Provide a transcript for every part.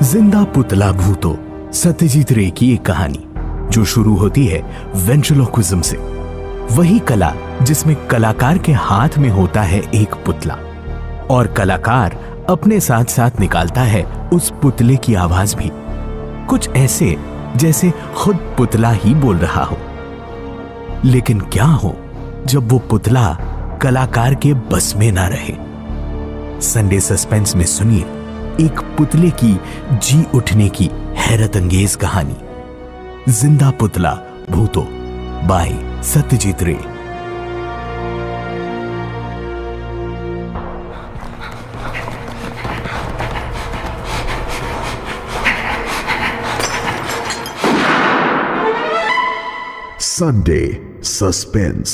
जिंदा पुतला भूतो सत्यजीत रे की एक कहानी जो शुरू होती है वेंट्रिलोक्विज्म से। वही कला जिसमें कलाकार के हाथ में होता है एक पुतला और कलाकार अपने साथ साथ निकालता है उस पुतले की आवाज भी, कुछ ऐसे जैसे खुद पुतला ही बोल रहा हो। लेकिन क्या हो जब वो पुतला कलाकार के बस में ना रहे। संडे सस्पेंस में सुनिए एक पुतले की जी उठने की हैरत अंगेज कहानी, जिंदा पुतला भूतो बाय सत्यजीत रे। संडे सस्पेंस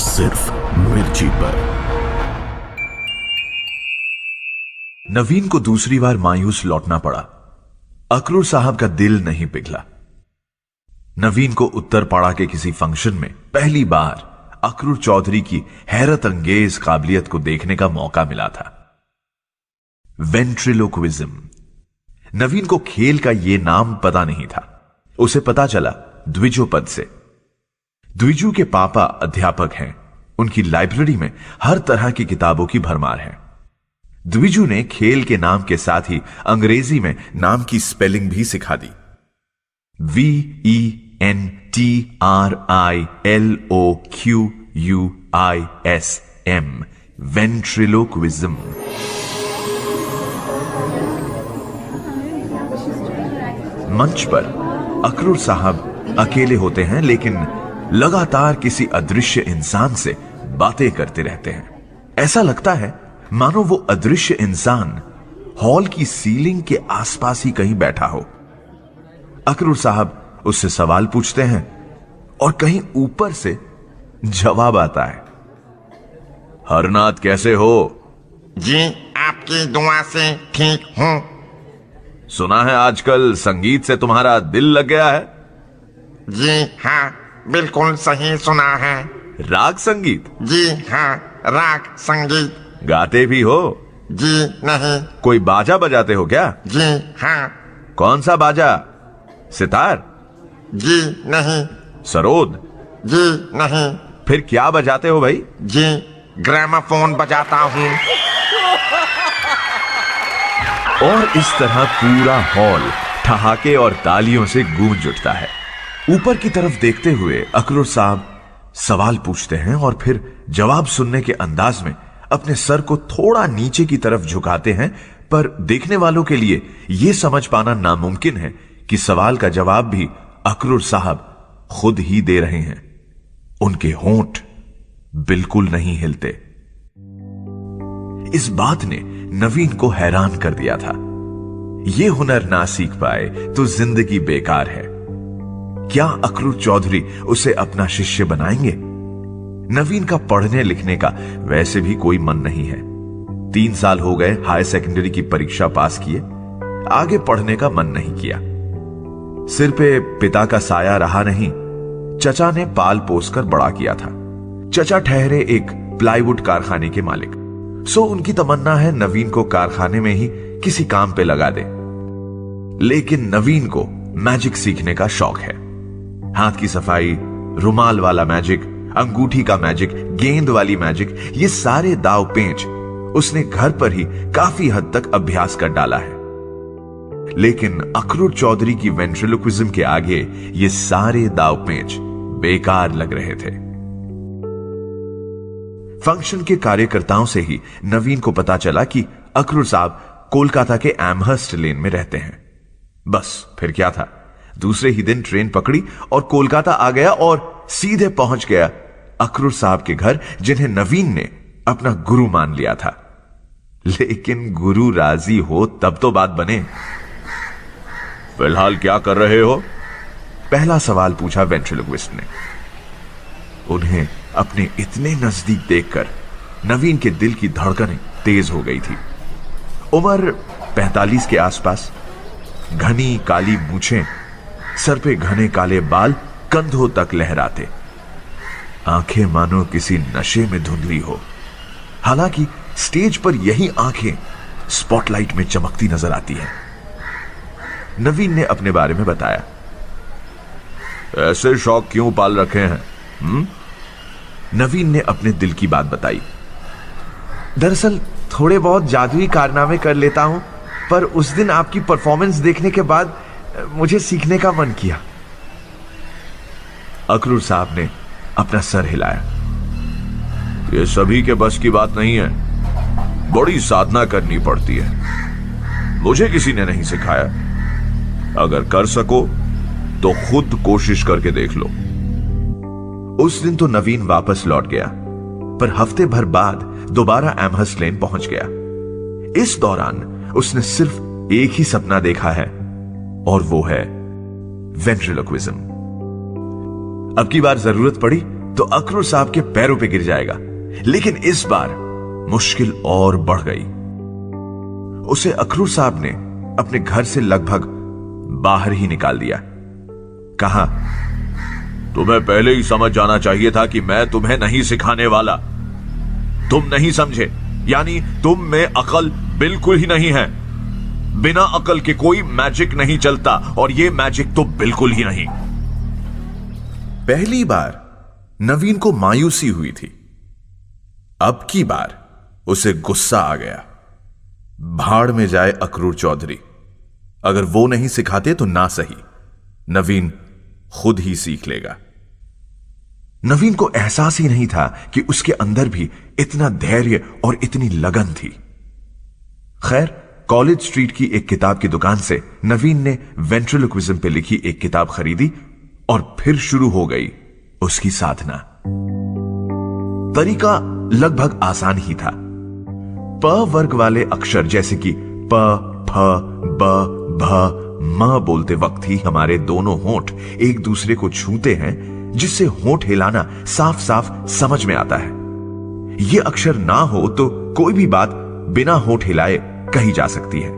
सिर्फ मिर्ची पर। नवीन को दूसरी बार मायूस लौटना पड़ा। अकरूर साहब का दिल नहीं पिघला। नवीन को उत्तरपाड़ा के किसी फंक्शन में पहली बार अकरूर चौधरी की हैरत अंगेज काबिलियत को देखने का मौका मिला था। वेंट्रिलोक्विज्म। नवीन को खेल का यह नाम पता नहीं था। उसे पता चला द्विजोपद से। द्विजू के पापा अध्यापक हैं। उनकी लाइब्रेरी में हर तरह की किताबों की भरमार है। द्विजू ने खेल के नाम के साथ ही अंग्रेजी में नाम की स्पेलिंग भी सिखा दी। VENTRILOQUISM, ventriloquism. मंच पर अकरूर साहब अकेले होते हैं, लेकिन लगातार किसी अदृश्य इंसान से बातें करते रहते हैं। ऐसा लगता है मानो वो अदृश्य इंसान हॉल की सीलिंग के आसपास ही कहीं बैठा हो। अकरूर साहब उससे सवाल पूछते हैं और कहीं ऊपर से जवाब आता है। हरनाथ कैसे हो? जी आपकी दुआ से ठीक हूं। सुना है आजकल संगीत से तुम्हारा दिल लग गया है। जी हाँ, बिल्कुल सही सुना है। राग संगीत? जी हाँ, राग संगीत। गाते भी हो? जी नहीं। कोई बाजा बजाते हो क्या? जी हाँ। कौन सा बाजा? सितार? जी नहीं। सरोद? जी नहीं। फिर क्या बजाते हो भाई? जी ग्रामाफोन बजाता हूं। और इस तरह पूरा हॉल ठहाके और तालियों से गूंज उठता है। ऊपर की तरफ देखते हुए अकरूर साहब सवाल पूछते हैं और फिर जवाब सुनने के अंदाज में अपने सर को थोड़ा नीचे की तरफ झुकाते हैं, पर देखने वालों के लिए यह समझ पाना नामुमकिन है कि सवाल का जवाब भी अकरूर साहब खुद ही दे रहे हैं। उनके होंठ बिल्कुल नहीं हिलते। इस बात ने नवीन को हैरान कर दिया था। यह हुनर ना सीख पाए तो जिंदगी बेकार है। क्या अकरूर चौधरी उसे अपना शिष्य बनाएंगे? नवीन का पढ़ने लिखने का वैसे भी कोई मन नहीं है। 3 साल हो गए हायर सेकेंडरी की परीक्षा पास किए, आगे पढ़ने का मन नहीं किया। सिर पे पिता का साया रहा नहीं। चचा ने पाल पोस कर बड़ा किया था। चचा ठहरे एक प्लाईवुड कारखाने के मालिक। सो उनकी तमन्ना है नवीन को कारखाने में ही किसी काम पे लगा दे। लेकिन नवीन को मैजिक सीखने का शौक है। हाथ की सफाई, रुमाल वाला मैजिक, अंगूठी का मैजिक, गेंद वाली मैजिक, ये सारे दाव पेंच उसने घर पर ही काफी हद तक अभ्यास कर डाला है। लेकिन अकरूर चौधरी की वेंट्रिलोक्विज्म के आगे ये सारे दाव पेंच बेकार लग रहे थे। फंक्शन के कार्यकर्ताओं से ही नवीन को पता चला कि अकरूर साहब कोलकाता के एमहर्स्ट लेन में रहते हैं। बस फिर क्या था, दूसरे ही दिन ट्रेन पकड़ी और कोलकाता आ गया और सीधे पहुंच गया अकरूर साहब के घर, जिन्हें नवीन ने अपना गुरु मान लिया था। लेकिन गुरु राजी हो तब तो बात बने। फिलहाल क्या कर रहे हो? पहला सवाल पूछा वेंट्रिलोक्विस्ट ने। उन्हें अपने इतने नजदीक देखकर नवीन के दिल की धड़कनें तेज हो गई थी। उम्र 45 के आसपास, घनी काली मूछें, सर पे घने काले बाल कंधों तक लहराते, आंखें मानो किसी नशे में धुंधली हो। हालांकि स्टेज पर यही आंखें स्पॉटलाइट में चमकती नजर आती है। नवीन ने अपने बारे में बताया। ऐसे शौक क्यों पाल रखे हैं? नवीन ने अपने दिल की बात बताई। दरअसल थोड़े बहुत जादुई कारनामे कर लेता हूं, पर उस दिन आपकी परफॉर्मेंस देखने के बाद मुझे सीखने का मन किया। अकरूर साहब ने अपना सर हिलाया। ये सभी के बस की बात नहीं है, बड़ी साधना करनी पड़ती है। मुझे किसी ने नहीं सिखाया। अगर कर सको तो खुद कोशिश करके देख लो। उस दिन तो नवीन वापस लौट गया, पर हफ्ते भर बाद दोबारा एमहर्स्ट लेन पहुंच गया। इस दौरान उसने सिर्फ एक ही सपना देखा है, और वो है वेंट्रिलोक्विज्म। अब की बार जरूरत पड़ी तो अकरूर साहब के पैरों पे गिर जाएगा, लेकिन इस बार मुश्किल और बढ़ गई। उसे अकरूर साहब ने अपने घर से लगभग बाहर ही निकाल दिया। कहा, तुम्हें पहले ही समझ जाना चाहिए था कि मैं तुम्हें नहीं सिखाने वाला। तुम नहीं समझे, यानी तुम में अकल बिल्कुल ही नहीं है। बिना अकल के कोई मैजिक नहीं चलता, और ये मैजिक तो बिल्कुल ही नहीं। पहली बार नवीन को मायूसी हुई थी। अब की बार उसे गुस्सा आ गया। भाड़ में जाए अकरूर चौधरी। अगर वो नहीं सिखाते तो ना सही, नवीन खुद ही सीख लेगा। नवीन को एहसास ही नहीं था कि उसके अंदर भी इतना धैर्य और इतनी लगन थी। खैर, कॉलेज स्ट्रीट की एक किताब की दुकान से नवीन ने वेंट्रिलोक्विज्म पे लिखी एक किताब खरीदी, और फिर शुरू हो गई उसकी साधना। तरीका लगभग आसान ही था। प वर्ग वाले अक्षर जैसे कि प, फ, ब, भ, म बोलते वक्त ही हमारे दोनों होंठ एक दूसरे को छूते हैं, जिससे होंठ हिलाना साफ साफ समझ में आता है। ये अक्षर ना हो तो कोई भी बात बिना होंठ हिलाए कही जा सकती है।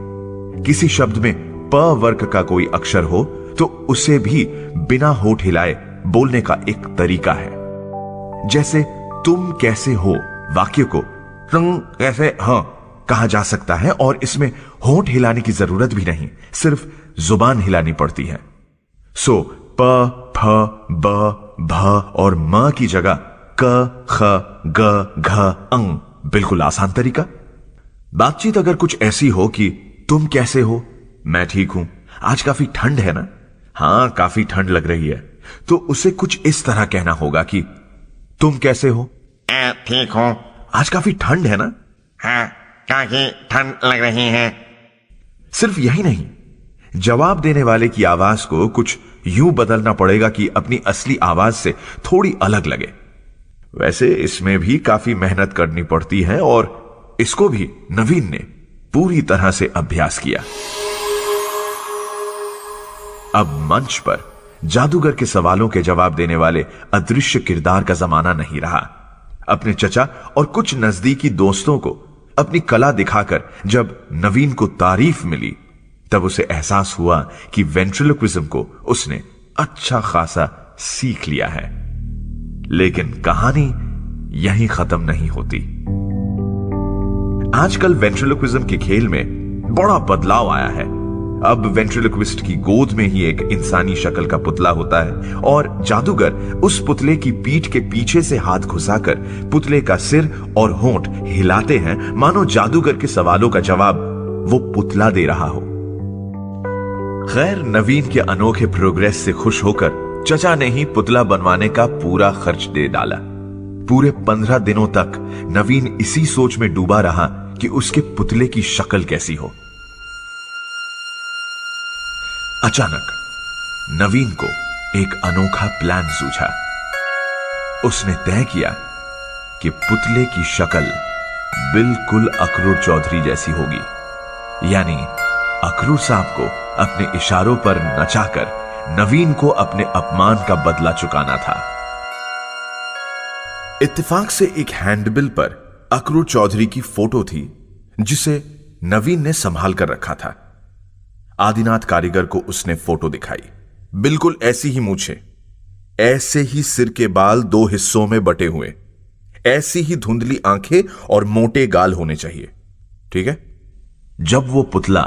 किसी शब्द में प वर्ग का कोई अक्षर हो तो उसे भी बिना होंठ हिलाए बोलने का एक तरीका है। जैसे तुम कैसे हो वाक्य को तुम कैसे हो कहा जा सकता है, और इसमें होंठ हिलाने की जरूरत भी नहीं, सिर्फ जुबान हिलानी पड़ती है। सो प, फ, ब, भ और म की जगह क, ख, ग, घ, अंग, बिल्कुल आसान तरीका। बातचीत अगर कुछ ऐसी हो कि तुम कैसे हो, मैं ठीक हूं, आज काफी ठंड है ना, हां काफी ठंड लग रही है, तो उसे कुछ इस तरह कहना होगा कि तुम कैसे हो, ठीक हूं, आज काफी ठंड है ना, हाँ काफी ठंड लग रही है। सिर्फ यही नहीं, जवाब देने वाले की आवाज को कुछ यूं बदलना पड़ेगा कि अपनी असली आवाज से थोड़ी अलग लगे। वैसे इसमें भी काफी मेहनत करनी पड़ती है, और इसको भी नवीन ने पूरी तरह से अभ्यास किया। अब मंच पर जादूगर के सवालों के जवाब देने वाले अदृश्य किरदार का जमाना नहीं रहा। अपने चचा और कुछ नजदीकी दोस्तों को अपनी कला दिखाकर जब नवीन को तारीफ मिली, तब उसे एहसास हुआ कि वेंट्रिलोक्विज्म को उसने अच्छा खासा सीख लिया है। लेकिन कहानी यहीं खत्म नहीं होती। आजकल वेंट्रिलोक्विज्म के खेल में बड़ा बदलाव आया है। अब वेंट्रिलोक्विस्ट की गोद में ही एक इंसानी शक्ल का पुतला होता है, और जादूगर उस पुतले की पीठ के पीछे से हाथ घुसाकर पुतले का सिर और होंठ हिलाते हैं, मानो जादूगर के सवालों का जवाब वो पुतला दे रहा हो। खैर, नवीन के अनोखे प्रोग्रेस से खुश होकर चचा ने ही पुतला बनवाने का पूरा खर्च दे डाला। पूरे 15 दिनों तक नवीन इसी सोच में डूबा रहा कि उसके पुतले की शक्ल कैसी हो। अचानक नवीन को एक अनोखा प्लान सूझा। उसने तय किया कि पुतले की शक्ल बिल्कुल अकरूर चौधरी जैसी होगी, यानी अकरूर साहब को अपने इशारों पर नचाकर नवीन को अपने अपमान का बदला चुकाना था। इत्तेफाक से एक हैंडबिल पर अकरूर चौधरी की फोटो थी, जिसे नवीन ने संभाल कर रखा था। आदिनाथ कारीगर को उसने फोटो दिखाई। बिल्कुल ऐसी ही मूछें, ऐसे ही सिर के बाल 2 हिस्सों में बटे हुए, ऐसी ही धुंधली आंखें और मोटे गाल होने चाहिए। ठीक है, जब वो पुतला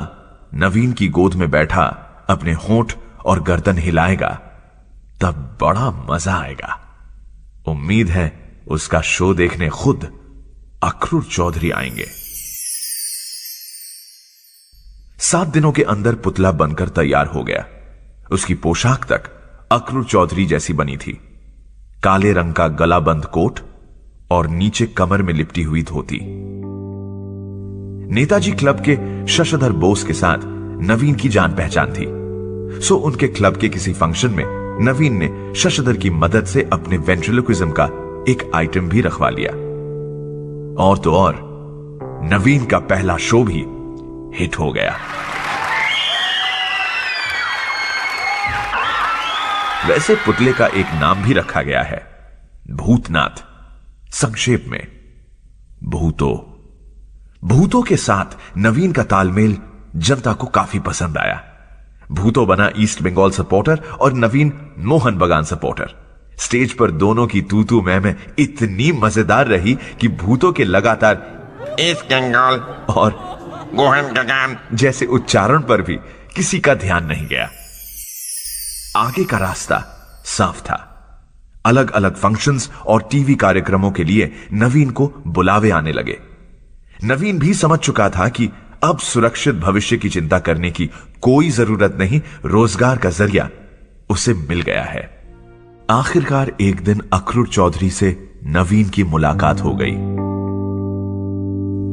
नवीन की गोद में बैठा अपने होंठ और गर्दन हिलाएगा तब बड़ा मजा आएगा। उम्मीद है उसका शो देखने खुद अक्रूर चौधरी आएंगे। 7 दिनों के अंदर पुतला बनकर तैयार हो गया। उसकी पोशाक तक अक्रूर चौधरी जैसी बनी थी। काले रंग का गलाबंद कोट और नीचे कमर में लिपटी हुई धोती। नेताजी क्लब के शशधर बोस के साथ नवीन की जान पहचान थी, सो उनके क्लब के किसी फंक्शन में नवीन ने शशधर की मदद से अपने वेंट्रिलोक्विज्म का एक आइटम भी रखवा लिया। और तो और नवीन का पहला शो भी हिट हो गया। वैसे पुतले का एक नाम भी रखा गया है, भूतनाथ, संक्षेप में भूतो। भूतो के साथ नवीन का तालमेल जनता को काफी पसंद आया। भूतो बना ईस्ट बंगाल सपोर्टर और नवीन मोहन बगान सपोर्टर। स्टेज पर दोनों की तू तू मैं इतनी मजेदार रही कि भूतो के लगातार ईस्ट बंगाल और मोहन बगान जैसे उच्चारण पर भी किसी का ध्यान नहीं गया। आगे का रास्ता साफ था। अलग अलग फंक्शंस और टीवी कार्यक्रमों के लिए नवीन को बुलावे आने लगे। नवीन भी समझ चुका था कि अब सुरक्षित भविष्य की चिंता करने की कोई जरूरत नहीं, रोजगार का जरिया उसे मिल गया है। आखिरकार एक दिन अक्रूर चौधरी से नवीन की मुलाकात हो गई।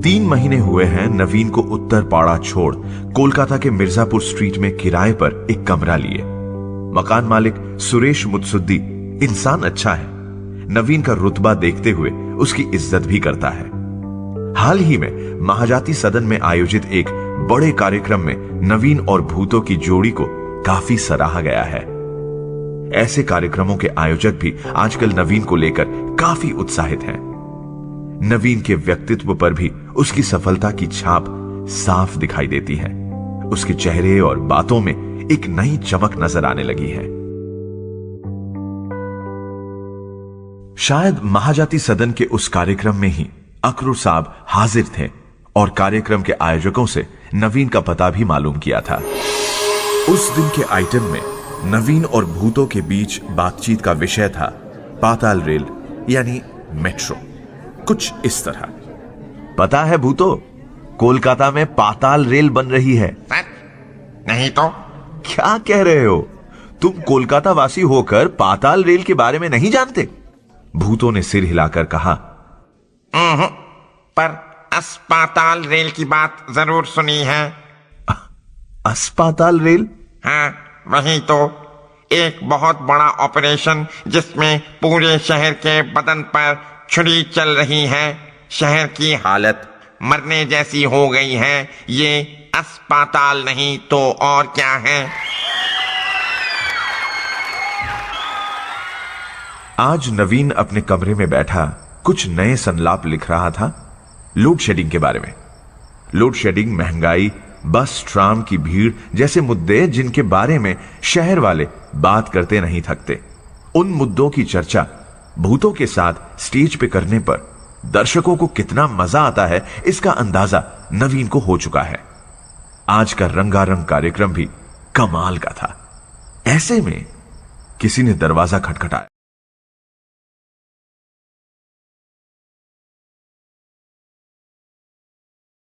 3 महीने हुए हैं नवीन को उत्तर पाड़ा छोड़ कोलकाता के मिर्जापुर स्ट्रीट में किराए पर एक कमरा लिए। मकान मालिक सुरेश मुत्सुद्दी इंसान अच्छा है। नवीन का रुतबा देखते हुए उसकी इज्जत भी करता है। हाल ही में महाजाति सदन में आयोजित एक बड़े कार्यक्रम में नवीन और भूतो की जोड़ी को काफी सराहा गया है। ऐसे कार्यक्रमों के आयोजक भी आजकल नवीन को लेकर काफी उत्साहित हैं। नवीन के व्यक्तित्व पर भी उसकी सफलता की छाप साफ दिखाई देती है। उसके चेहरे और बातों में एक नई चमक नजर आने लगी है। शायद महाजाति सदन के उस कार्यक्रम में ही अक्रूर साहब हाजिर थे और कार्यक्रम के आयोजकों से नवीन का पता भी मालूम किया था। उस दिन के आइटम में नवीन और भूतो के बीच बातचीत का विषय था पाताल रेल यानी मेट्रो। कुछ इस तरह, पता है भूतो, कोलकाता में पाताल रेल बन रही है। सच नहीं तो? क्या कह रहे हो? तुम कोलकाता वासी होकर पाताल रेल के बारे में नहीं जानते? भूतो ने सिर हिलाकर कहा, पर अस्पताल रेल की बात जरूर सुनी है। अस्पताल रेल? हाँ, वही तो। एक बहुत बड़ा ऑपरेशन जिसमें पूरे शहर के बदन पर छुरी चल रही है। शहर की हालत मरने जैसी हो गई है। ये अस्पताल नहीं तो और क्या है। आज नवीन अपने कमरे में बैठा कुछ नए संलाप लिख रहा था लोड शेडिंग के बारे में। लोड शेडिंग, महंगाई, बस ट्राम की भीड़ जैसे मुद्दे जिनके बारे में शहर वाले बात करते नहीं थकते। उन मुद्दों की चर्चा भूतों के साथ स्टेज पे करने पर दर्शकों को कितना मजा आता है इसका अंदाजा नवीन को हो चुका है। आज का रंगारंग कार्यक्रम भी कमाल का था। ऐसे में किसी ने दरवाजा खटखटाया।